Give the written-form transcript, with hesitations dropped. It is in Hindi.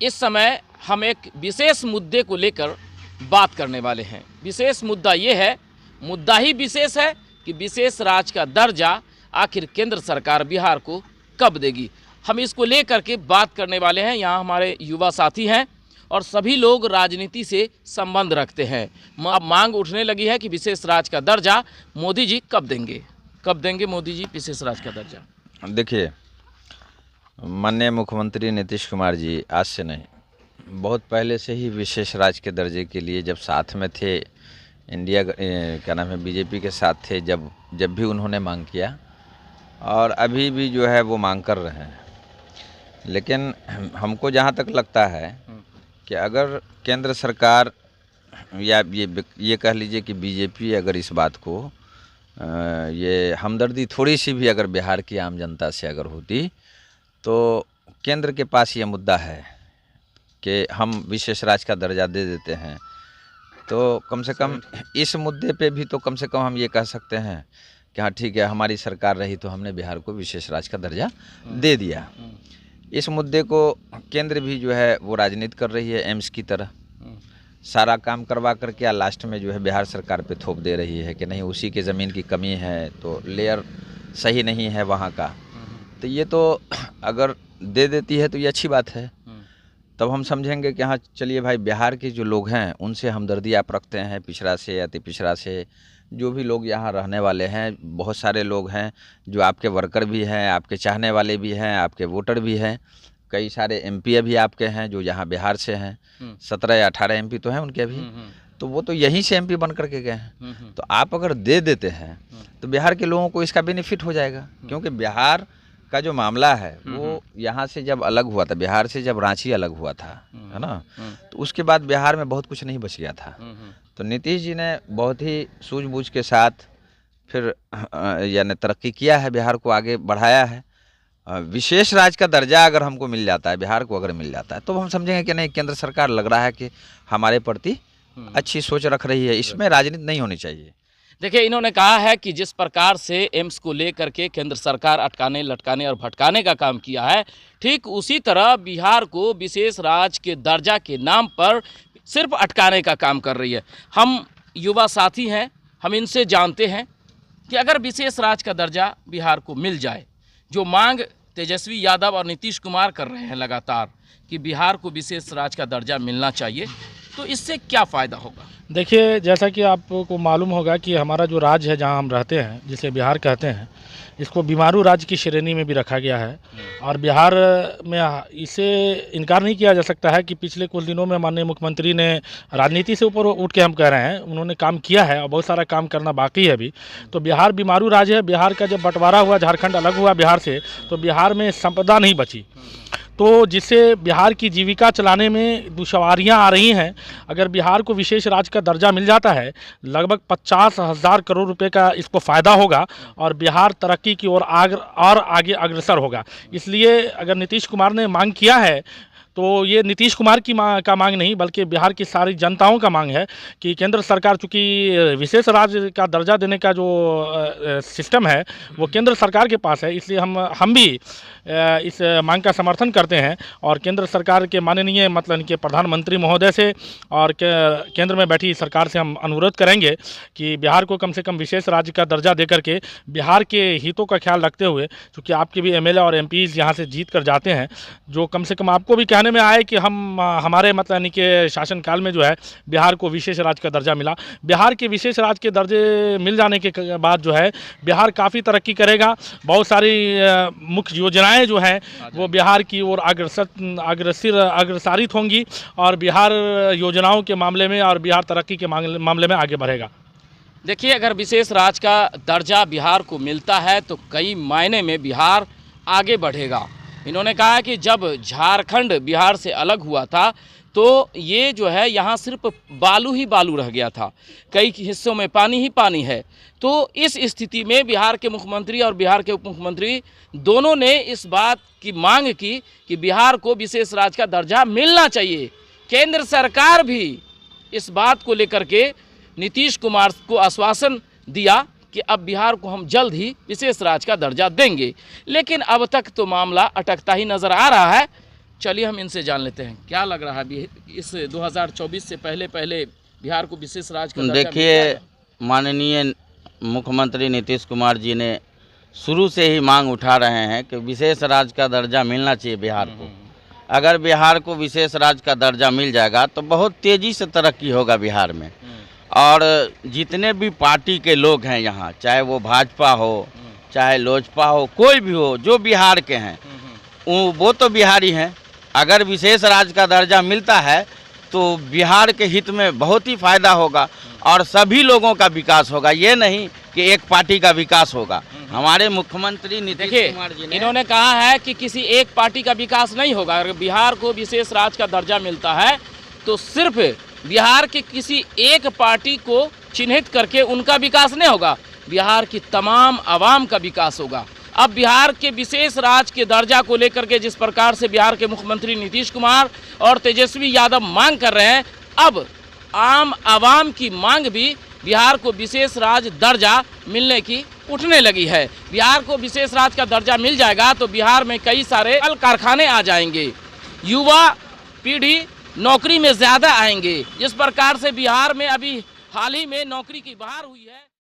इस समय हम एक विशेष मुद्दे को लेकर बात करने वाले हैं। विशेष मुद्दा ये है, मुद्दा ही विशेष है कि विशेष राज्य का दर्जा आखिर केंद्र सरकार बिहार को कब देगी। हम इसको लेकर के बात करने वाले हैं। यहाँ हमारे युवा साथी हैं और सभी लोग राजनीति से संबंध रखते हैं। अब मांग उठने लगी है कि विशेष राज्य का दर्जा मोदी जी कब देंगे मोदी जी विशेष राज्य का दर्जा। देखिए, माननीय मुख्यमंत्री नीतीश कुमार जी आज से नहीं, बहुत पहले से ही विशेष राज्य के दर्जे के लिए जब साथ में थे, इंडिया क्या नाम है बीजेपी के साथ थे, जब भी उन्होंने मांग किया और अभी भी जो है वो मांग कर रहे हैं। लेकिन हमको जहाँ तक लगता है कि अगर केंद्र सरकार या ये कह लीजिए कि बीजेपी अगर इस बात को ये हमदर्दी थोड़ी सी भी अगर बिहार की आम जनता से अगर होती, तो केंद्र के पास ये मुद्दा है कि हम विशेष राज्य का दर्जा दे देते हैं, तो कम से कम इस मुद्दे पे भी तो कम से कम हम ये कह सकते हैं कि हाँ ठीक है, हमारी सरकार रही तो हमने बिहार को विशेष राज्य का दर्जा दे दिया। इस मुद्दे को केंद्र भी जो है वो राजनीति कर रही है, एम्स की तरह सारा काम करवा करके लास्ट में जो है बिहार सरकार पे थोप दे रही है कि नहीं, उसी के ज़मीन की कमी है, तो लेयर सही नहीं है वहाँ का। तो ये तो अगर दे देती है तो ये अच्छी बात है, तब हम समझेंगे कि हाँ चलिए भाई, बिहार के जो लोग हैं उनसे हमदर्दी आप रखते हैं, पिछड़ा से अति पिछड़ा से जो भी लोग यहाँ रहने वाले हैं, बहुत सारे लोग हैं जो आपके वर्कर भी हैं, आपके चाहने वाले भी हैं, आपके वोटर भी हैं। कई सारे एमपी अभी आपके हैं जो यहाँ बिहार से हैं, 17 या 18 एमपी तो हैं उनके अभी, तो वो तो यहीं से एमपी बन करके गए हैं। तो आप अगर दे देते हैं तो बिहार के लोगों को इसका बेनिफिट हो जाएगा, क्योंकि बिहार का जो मामला है वो यहाँ से जब अलग हुआ था, बिहार से जब रांची अलग हुआ था, है ना, तो उसके बाद बिहार में बहुत कुछ नहीं बच गया था। तो नीतीश जी ने बहुत ही सूझबूझ के साथ फिर यानी तरक्की किया है, बिहार को आगे बढ़ाया है। विशेष राज्य का दर्जा अगर हमको मिल जाता है, बिहार को अगर मिल जाता है, तो हम समझेंगे कि नहीं, केंद्र सरकार लग रहा है कि हमारे प्रति अच्छी सोच रख रही है, इसमें राजनीति नहीं होनी चाहिए। देखिए, इन्होंने कहा है कि जिस प्रकार से एम्स को लेकर के केंद्र सरकार अटकाने, लटकाने और भटकाने का काम किया है, ठीक उसी तरह बिहार को विशेष राज्य के दर्जा के नाम पर सिर्फ अटकाने का काम कर रही है। हम युवा साथी हैं, हम इनसे जानते हैं कि अगर विशेष राज्य का दर्जा बिहार को मिल जाए, जो मांग तेजस्वी यादव और नीतीश कुमार कर रहे हैं लगातार कि बिहार को विशेष राज्य का दर्जा मिलना चाहिए, तो इससे क्या फ़ायदा होगा? देखिए, जैसा कि आपको मालूम होगा कि हमारा जो राज्य है जहां हम रहते हैं, जिसे बिहार कहते हैं, इसको बीमारू राज्य की श्रेणी में भी रखा गया है। और बिहार में इसे इनकार नहीं किया जा सकता है कि पिछले कुछ दिनों में माननीय मुख्यमंत्री ने राजनीति से ऊपर उठ के हम कह रहे हैं, उन्होंने काम किया है और बहुत सारा काम करना बाकी है अभी। तो बिहार बीमारू राज्य है। बिहार का जब बंटवारा हुआ, झारखंड अलग हुआ बिहार से, तो बिहार में संपदा नहीं बची, तो जिससे बिहार की जीविका चलाने में दुश्वारियां आ रही हैं। अगर बिहार को विशेष राज्य का दर्जा मिल जाता है, लगभग 50,000 करोड़ रुपए का इसको फ़ायदा होगा और बिहार तरक्की की ओर और आगे अग्रसर होगा। इसलिए अगर नीतीश कुमार ने मांग किया है, तो ये नीतीश कुमार की का मांग नहीं, बल्कि बिहार की सारी जनताओं का मांग है कि केंद्र सरकार, चूँकि विशेष राज्य का दर्जा देने का जो सिस्टम है वो केंद्र सरकार के पास है, इसलिए हम भी इस मांग का समर्थन करते हैं और केंद्र सरकार के माननीय मतलब इनके प्रधानमंत्री महोदय से और केंद्र में बैठी सरकार से हम अनुरोध करेंगे कि बिहार को कम से कम विशेष राज्य का दर्जा दे करके बिहार के हितों का ख्याल रखते हुए, चूँकि आपके भी एमएलए और एमपीज़ यहाँ से जीत कर जाते हैं, जो कम से कम आपको भी कहने में आए कि हमारे मतलब यानी कि शासनकाल में जो है बिहार को विशेष राज्य का दर्जा मिला। बिहार के विशेष राज्य के दर्जे मिल जाने के बाद जो है बिहार काफ़ी तरक्की करेगा। बहुत सारी मुख्य योजनाएं जो हैं वो बिहार की ओर अग्रसारित होंगी और बिहार योजनाओं के मामले में और बिहार तरक्की के मामले में आगे बढ़ेगा। देखिए, अगर विशेष राज्य का दर्जा बिहार को मिलता है तो कई मायने में बिहार आगे बढ़ेगा। इन्होंने कहा कि जब झारखंड बिहार से अलग हुआ था तो ये जो है यहाँ सिर्फ बालू ही बालू रह गया था, कई हिस्सों में पानी ही पानी है। तो इस स्थिति में बिहार के मुख्यमंत्री और बिहार के उप मुख्यमंत्री दोनों ने इस बात की मांग की कि बिहार को विशेष राज्य का दर्जा मिलना चाहिए। केंद्र सरकार भी इस बात को लेकर के नीतीश कुमार को आश्वासन दिया कि अब बिहार को हम जल्द ही विशेष राज्य का दर्जा देंगे, लेकिन अब तक तो मामला अटकता ही नज़र आ रहा है। चलिए हम इनसे जान लेते हैं क्या लग रहा है इस 2024 से पहले बिहार को विशेष राज्य का दर्जा मिल देखिए, जाएगा? माननीय मुख्यमंत्री नीतीश कुमार जी ने शुरू से ही मांग उठा रहे हैं कि विशेष राज्य का दर्जा मिलना चाहिए बिहार को। अगर बिहार को विशेष राज्य का दर्जा मिल जाएगा तो बहुत तेज़ी से तरक्की होगा बिहार में। और जितने भी पार्टी के लोग हैं यहाँ, चाहे वो भाजपा हो चाहे लोजपा हो, कोई भी हो, जो बिहार के हैं वो तो बिहारी हैं। अगर विशेष राज्य का दर्जा मिलता है तो बिहार के हित में बहुत ही फायदा होगा और सभी लोगों का विकास होगा, ये नहीं कि एक पार्टी का विकास होगा। हमारे मुख्यमंत्री नीतीश कुमार जी ने इन्होंने कहा है कि किसी एक पार्टी का विकास नहीं होगा। अगर बिहार को विशेष राज्य का दर्जा मिलता है तो सिर्फ बिहार के किसी एक पार्टी को चिन्हित करके उनका विकास नहीं होगा, बिहार की तमाम आवाम का विकास होगा। अब बिहार के विशेष राज्य के दर्जा को लेकर के जिस प्रकार से बिहार के मुख्यमंत्री नीतीश कुमार और तेजस्वी यादव मांग कर रहे हैं, अब आम आवाम की मांग भी बिहार को विशेष राज्य दर्जा मिलने की उठने लगी है। बिहार को विशेष राज्य का दर्जा मिल जाएगा तो बिहार में कई सारे कल कारखाने आ जाएंगे, युवा पीढ़ी नौकरी में ज़्यादा आएंगे। जिस प्रकार से बिहार में अभी हाल ही में नौकरी की बहार हुई है।